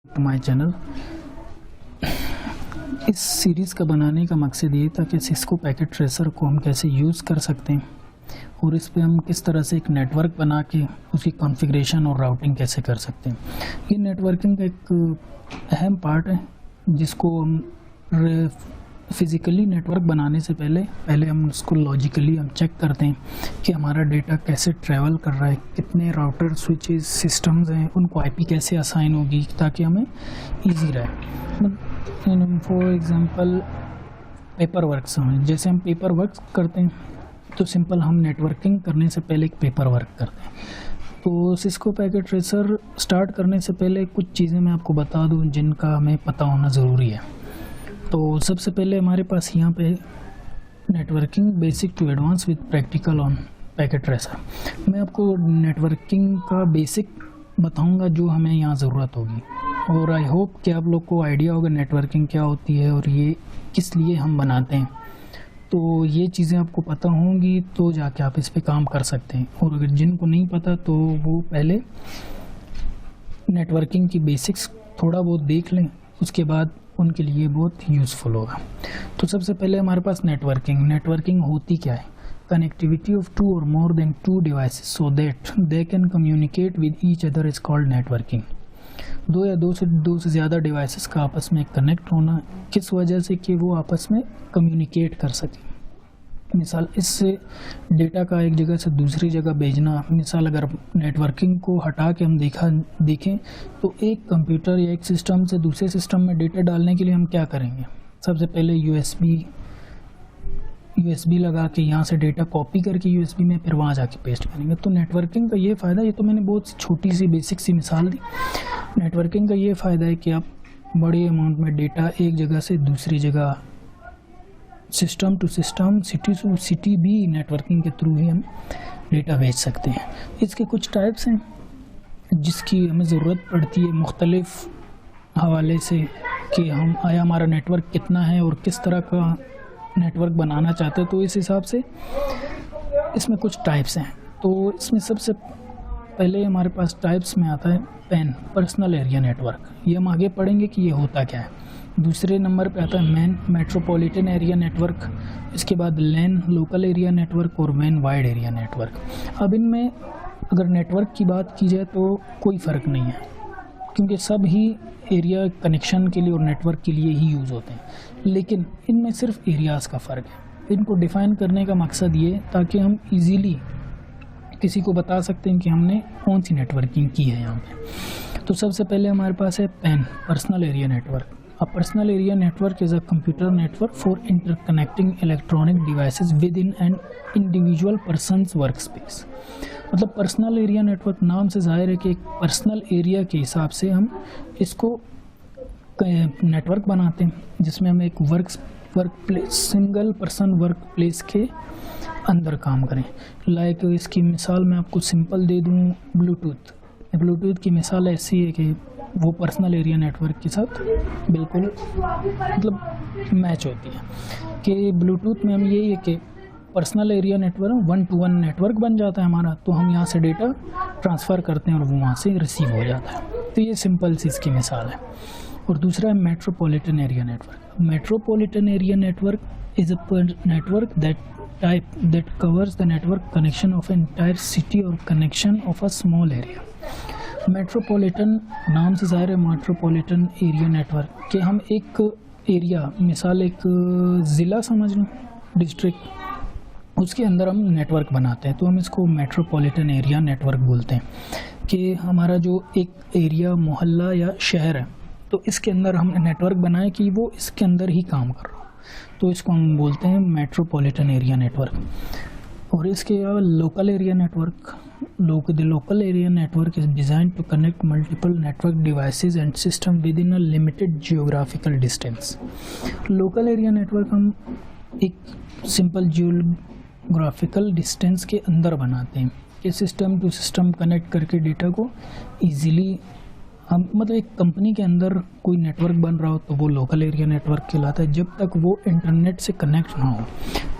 My channel. इस series का बनाने का मकसद ये था कि सिस्को पैकेट ट्रेसर को हम कैसे यूज़ कर सकते हैं और इस पे हम किस तरह से एक नेटवर्क बना के उसकी कॉन्फ़िगरेशन और राउटिंग कैसे कर सकते हैं। ये नेटवर्किंग का एक अहम पार्ट है जिसको हम फिज़िकली नेटवर्क बनाने से पहले हम उसको लॉजिकली हम चेक करते हैं कि हमारा डेटा कैसे ट्रैवल कर रहा है, कितने राउटर स्विचेस सिस्टम्स हैं, उनको आईपी कैसे असाइन होगी ताकि हमें इजी रहे। फॉर एग्जांपल पेपर वर्क समझ, जैसे हम पेपर वर्क करते हैं तो सिंपल हम नेटवर्किंग करने से पहले एक पेपर वर्क करते हैं। तो सिस्को पैकेट ट्रेसर स्टार्ट करने से पहले कुछ चीज़ें मैं आपको बता दूं जिनका हमें पता होना ज़रूरी है। तो सबसे पहले हमारे पास यहाँ पे networking basic to advance with practical on packet tracer. मैं आपको नेटवर्किंग का बेसिक बताऊंगा जो हमें यहाँ ज़रूरत होगी, और आई होप कि आप लोग को आइडिया होगा नेटवर्किंग क्या होती है और ये किस लिए हम बनाते हैं। तो ये चीज़ें आपको पता होंगी तो जाके आप इस पे काम कर सकते हैं, और अगर जिनको नहीं पता तो वो पहले नेटवर्किंग की बेसिक्स थोड़ा बहुत देख लें, उसके बाद उनके लिए बहुत यूज़फुल होगा। तो सबसे पहले हमारे पास नेटवर्किंग होती क्या है? कनेक्टिविटी ऑफ टू और more than two devices so that they can communicate with each other is called networking. दो से ज़्यादा डिवाइसेस का आपस में कनेक्ट होना, किस वजह से कि वो आपस में कम्युनिकेट कर सकें। मिसाल, इससे डेटा का एक जगह से दूसरी जगह भेजना। मिसाल, अगर नेटवर्किंग को हटा के हम देखें तो एक कंप्यूटर या एक सिस्टम से दूसरे सिस्टम में डेटा डालने के लिए हम क्या करेंगे? सबसे पहले यूएसबी लगा के यहाँ से डेटा कॉपी करके यूएसबी में फिर वहाँ जाके पेस्ट करेंगे। तो नेटवर्किंग का ये फ़ायदा, ये तो मैंने बहुत छोटी सी बेसिक सी मिसाल दी। नेटवर्किंग का ये फ़ायदा है कि आप बड़े अमाउंट में डेटा एक जगह से दूसरी जगह, system to system, city to city भी नेटवर्किंग के थ्रू ही हम डेटा भेज सकते हैं। इसके कुछ टाइप्स हैं जिसकी हमें ज़रूरत पड़ती है मुख्तलिफ़ हवाले से कि हमारा नेटवर्क कितना है और किस तरह का नेटवर्क बनाना चाहते हैं। तो इस हिसाब से इसमें कुछ टाइप्स हैं। तो इसमें सबसे पहले हमारे पास टाइप्स में आता है पैन, पर्सनल एरिया नेटवर्क। ये हम आगे पढ़ेंगे कि ये होता क्या है। दूसरे नंबर पे आता है मैन, मेट्रोपॉलिटन एरिया नेटवर्क। इसके बाद लैन, लोकल एरिया नेटवर्क, और मैन वाइड एरिया नेटवर्क। अब इनमें अगर नेटवर्क की बात की जाए तो कोई फ़र्क नहीं है, क्योंकि सब ही एरिया कनेक्शन के लिए और नेटवर्क के लिए ही यूज़ होते हैं, लेकिन इनमें सिर्फ एरियाज़ का फ़र्क है। इनको डिफ़ाइन करने का मकसद ये ताकि हम इजीली किसी को बता सकते हैं कि हमने कौन सी नेटवर्किंग की है यहाँ पे। तो सबसे पहले हमारे पास है pan, personal area network. A personal area network is a computer network for interconnecting electronic devices within an individual person's workspace। मतलब पर्सनल एरिया नेटवर्क नाम से जाहिर है कि एक पर्सनल एरिया के हिसाब से हम इसको नेटवर्क बनाते हैं, जिसमें हम एक work place, single person work place के अंदर काम करें। लाइक इसकी मिसाल मैं आपको सिंपल दे दूँ, ब्लूटूथ की मिसाल ऐसी है कि वो पर्सनल एरिया नेटवर्क के साथ बिल्कुल मतलब मैच होती है कि ब्लूटूथ में हम यही है कि personal area network 1-to-1 network बन जाता है हमारा। तो हम यहाँ से डेटा ट्रांसफ़र करते हैं और वो वहाँ से रिसीव हो जाता है। तो ये सिंपल सी इसकी मिसाल है। और दूसरा है metropolitan area network. Metropolitan area network is a network that covers the network connection of an entire city or connection of a small area। Metropolitan नाम से ज़ाहिर है मेट्रोपॉलिटन एरिया नेटवर्क कि हम एक एरिया, मिसाल एक ज़िला समझ लो, डिस्ट्रिक्ट, उसके अंदर हम नेटवर्क बनाते हैं तो हम इसको मेट्रोपॉलिटन एरिया नेटवर्क बोलते हैं। कि हमारा जो एक एरिया, मोहल्ला या शहर है, तो इसके अंदर हम नेटवर्क बनाए कि वो इसके अंदर ही काम कर रहा हो, तो इसको हम बोलते हैं मेट्रोपॉलिटन एरिया नेटवर्क। और इसके अलावा local area network, the local area network is designed to connect multiple network devices and system within a limited geographical distance। local area network हम एक सिंपल जियोग्राफिकल डिस्टेंस के अंदर बनाते हैं कि सिस्टम टू सिस्टम कनेक्ट करके data को easily हम, मतलब एक कंपनी के अंदर कोई नेटवर्क बन रहा हो तो वो लोकल एरिया नेटवर्क कहलाता है, जब तक वो इंटरनेट से कनेक्ट ना हो।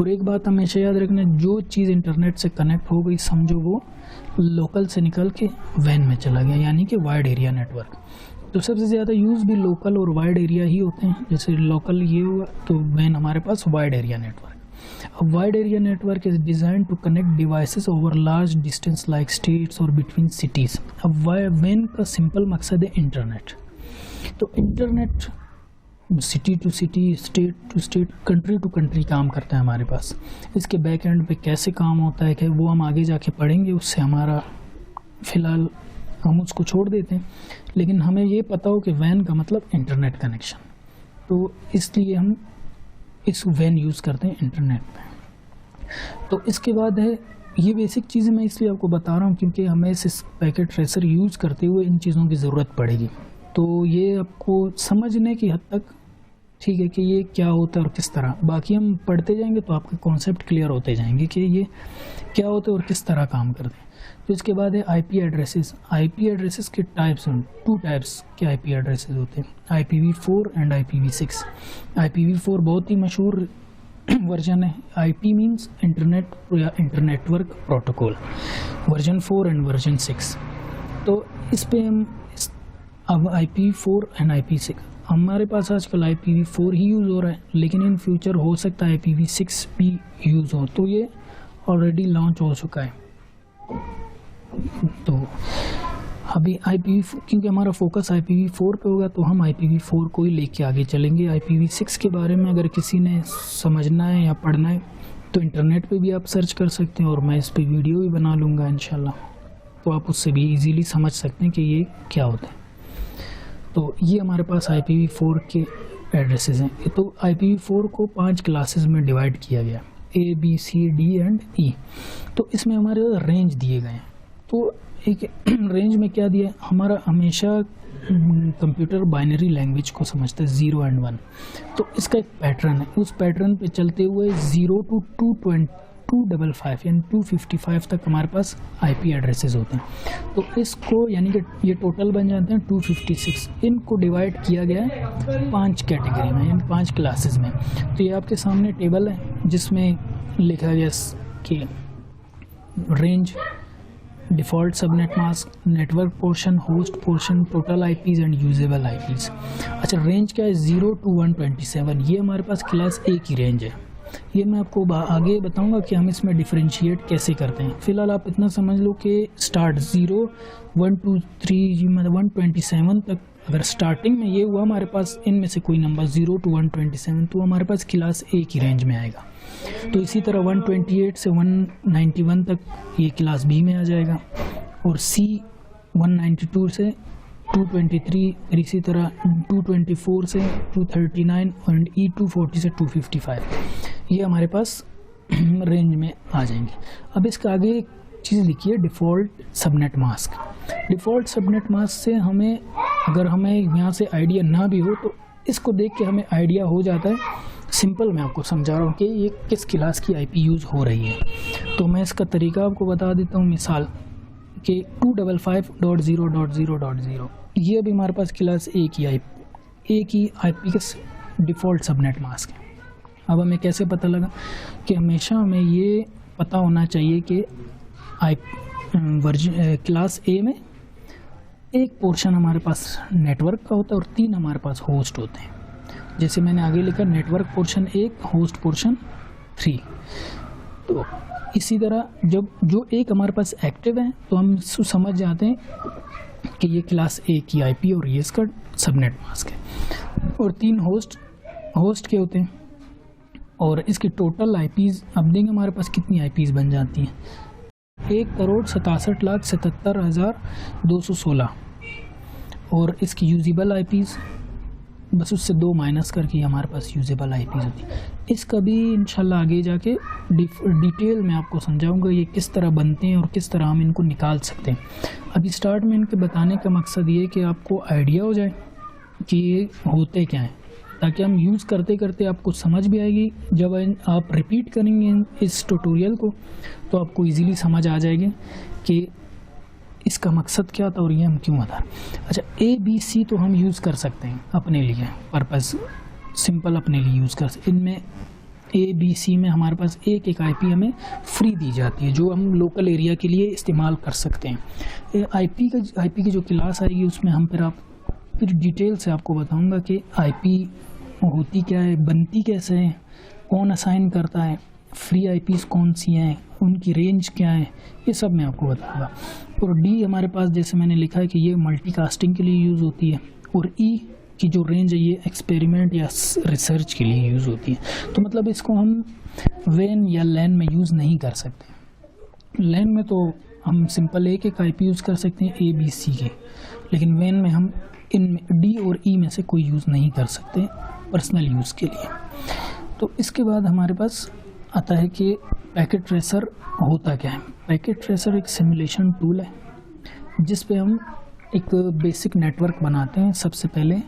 और एक बात हमेशा याद रखना, जो चीज़ इंटरनेट से कनेक्ट हो गई समझो वो लोकल से निकल के वैन में चला गया, यानी कि वाइड एरिया नेटवर्क। तो सबसे ज़्यादा यूज़ भी लोकल और वाइड एरिया ही होते हैं। जैसे लोकल ये हुआ तो वैन हमारे पास wide area network. A wide area network is designed to connect devices over large distance like states or between cities। अब WAN का सिंपल मकसद है इंटरनेट। तो internet city to city, state to state, country to country काम करता है हमारे पास। इसके बैक एंड पे कैसे काम होता है कि वो हम आगे जाके पढ़ेंगे, उससे हमारा फ़िलहाल हम उसको छोड़ देते हैं। लेकिन हमें ये पता हो कि WAN का मतलब इंटरनेट कनेक्शन, तो इसलिए हम इस WAN यूज़ करते हैं इंटरनेट पे। तो इसके बाद है ये बेसिक चीज़ें मैं इसलिए आपको बता रहा हूँ क्योंकि हमें इस पैकेट ट्रेसर यूज़ करते हुए इन चीज़ों की ज़रूरत पड़ेगी। तो ये आपको समझने की हद तक ठीक है कि ये क्या होता है और किस तरह, बाकी हम पढ़ते जाएंगे तो आपके कॉन्सेप्ट क्लियर होते जाएंगे कि ये क्या होता है और किस तरह काम करते हैं। तो इसके बाद है IP एड्रेसेस। IP एड्रेसेस के टाइप्स हैं, 2 टाइप्स के IP एड्रेसेस होते हैं, IPv4 एंड IPv6। IPv4 बहुत ही मशहूर वर्जन है। IP मीन्स इंटरनेट या internetwork protocol, version 4 and version 6। तो इस पे हम अब IP4 एंड IP6 हमारे पास आजकल IPv4 ही यूज़ हो रहा है, लेकिन इन फ्यूचर हो सकता है IPv6 भी यूज़ हो। तो ये ऑलरेडी लॉन्च हो चुका है। तो अभी क्योंकि हमारा फोकस IPv4 पे होगा तो हम IPv4 को ही लेके आगे चलेंगे। IPv6 के बारे में अगर किसी ने समझना है या पढ़ना है तो इंटरनेट पे भी आप सर्च कर सकते हैं और मैं इस पे वीडियो भी बना लूँगा इंशाल्लाह, तो आप उससे भी इजीली समझ सकते हैं कि ये क्या होता है। तो ये हमारे पास IPv4 के एड्रेसेस हैं। तो IPv4 को 5 क्लासेस में डिवाइड किया गया, A, B, C, D and E। तो इसमें हमारे रेंज दिए गए हैं। तो एक रेंज में क्या दिया है, हमारा हमेशा कंप्यूटर बाइनरी लैंग्वेज को समझता है 0 एंड 1। तो इसका एक पैटर्न है, उस पैटर्न पे चलते हुए 0 to 255 यानी 255 तक हमारे पास IP एड्रेसेस होते हैं। तो इसको यानी कि ये टोटल बन जाते हैं 256। इनको डिवाइड किया गया है 5 कैटेगरी में यानी 5 क्लासेस में। तो ये आपके सामने टेबल है जिसमें लिखा गया कि range, default subnet mask, network portion, host portion, total IPs and usable IPs। अच्छा, रेंज क्या है, 0 to 127। ये हमारे पास क्लास A की रेंज है। ये मैं आपको आगे बताऊंगा कि हम इसमें डिफरेंशिएट कैसे करते हैं। फ़िलहाल आप इतना समझ लो कि स्टार्ट 0, 1, 2, 3 मतलब 127 तक अगर स्टार्टिंग में ये हुआ हमारे पास इनमें से कोई नंबर 0 to 127 तो हमारे पास क्लास A की रेंज में आएगा। तो इसी तरह 128 से 191 तक ये क्लास B में आ जाएगा, और C 192 से 223, और इसी तरह 224 से 239 और E 240 से 255 ये हमारे पास रेंज में आ जाएंगे। अब इसका आगे एक चीज़ लिखी है default subnet mask. Default subnet mask से हमें अगर हमें यहाँ से आइडिया ना भी हो तो इसको देख के हमें आइडिया हो जाता है। सिंपल मैं आपको समझा रहा हूँ कि ये किस क्लास की IP यूज़ हो रही है। तो मैं इसका तरीका आपको बता देता हूँ। मिसाल कि 255.0.0.0 ये अभी हमारे पास क्लास A की IP के डिफ़ॉल्ट सबनेट मास्क है। अब हमें कैसे पता लगा कि हमेशा हमें ये पता होना चाहिए कि क्लास A में एक पोर्शन हमारे पास नेटवर्क का होता है और 3 हमारे पास होस्ट होते हैं। जैसे मैंने आगे लिखा नेटवर्क पोर्शन 1, होस्ट पोर्शन 3। तो इसी तरह जब जो एक हमारे पास एक्टिव है तो हम समझ जाते हैं कि ये क्लास A की IP और ये इसका सबनेट मास्क है। और 3 होस्ट के होते हैं और इसकी टोटल IPs अब देंगे हमारे पास कितनी IPs बन जाती हैं, 1,67,77,216। और इसकी यूजेबल IPs बस उससे 2 माइनस करके हमारे पास यूजेबल IPs होती है। इसका भी इंशाल्लाह आगे जाके डिटेल में आपको समझाऊंगा ये किस तरह बनते हैं और किस तरह हम इनको निकाल सकते हैं। अभी स्टार्ट में इनके बताने का मकसद ये है कि आपको आइडिया हो जाए कि ये होते क्या हैं, ताकि हम यूज़ करते करते आपको समझ भी आएगी। जब आप रिपीट करेंगे इस ट्यूटोरियल को तो आपको इजीली समझ आ जाएगी कि इसका मकसद क्या था और ये हम क्यों बता। अच्छा, ABC तो हम यूज़ कर सकते हैं अपने लिए पर्पस, सिंपल अपने लिए यूज़ कर सकते। इनमें ABC में हमारे पास एक IP हमें फ्री दी जाती है जो हम लोकल एरिया के लिए इस्तेमाल कर सकते हैं। IP की जो क्लास आएगी उसमें हम फिर डिटेल से आपको बताऊंगा कि IP होती क्या है, बनती कैसे है, कौन असाइन करता है, फ्री IPs कौन सी हैं, उनकी रेंज क्या है, ये सब मैं आपको बताऊंगा। और D हमारे पास जैसे मैंने लिखा है कि ये मल्टीकास्टिंग के लिए यूज़ होती है, और E की जो रेंज है ये एक्सपेरिमेंट या रिसर्च के लिए यूज़ होती है। तो मतलब इसको हम WAN या LAN में यूज़ नहीं कर सकते। LAN में तो हम सिंपल एक IP यूज़ कर सकते हैं ABC के, लेकिन WAN में हम इन D और E में से कोई यूज़ नहीं कर सकते पर्सनल यूज़ के लिए। तो इसके बाद हमारे पास आता है कि पैकेट ट्रेसर होता क्या है। पैकेट ट्रेसर एक सिमुलेशन टूल है जिस पे हम एक बेसिक नेटवर्क बनाते हैं। सबसे पहले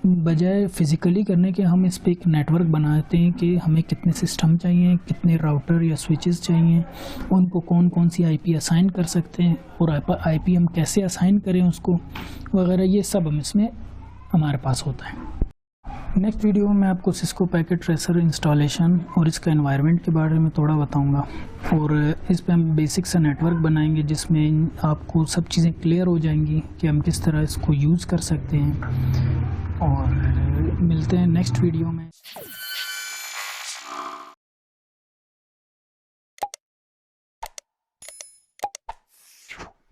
बजाय फिज़िकली करने के हम इस पे एक नेटवर्क बनाते हैं कि हमें कितने सिस्टम चाहिए, कितने राउटर या स्विचेस चाहिए, उनको कौन कौन सी IP असाइन कर सकते हैं और IP हम कैसे असाइन करें उसको वगैरह, ये सब हम इसमें हमारे पास होता है। नेक्स्ट वीडियो में मैं आपको सिस्को पैकेट ट्रेसर इंस्टॉलेशन और इसका एनवायरनमेंट के बारे में थोड़ा बताऊंगा, और इस पे हम बेसिक सा नेटवर्क बनाएंगे जिसमें आपको सब चीज़ें क्लियर हो जाएंगी कि हम किस तरह इसको यूज़ कर सकते हैं। और मिलते हैं नेक्स्ट वीडियो में।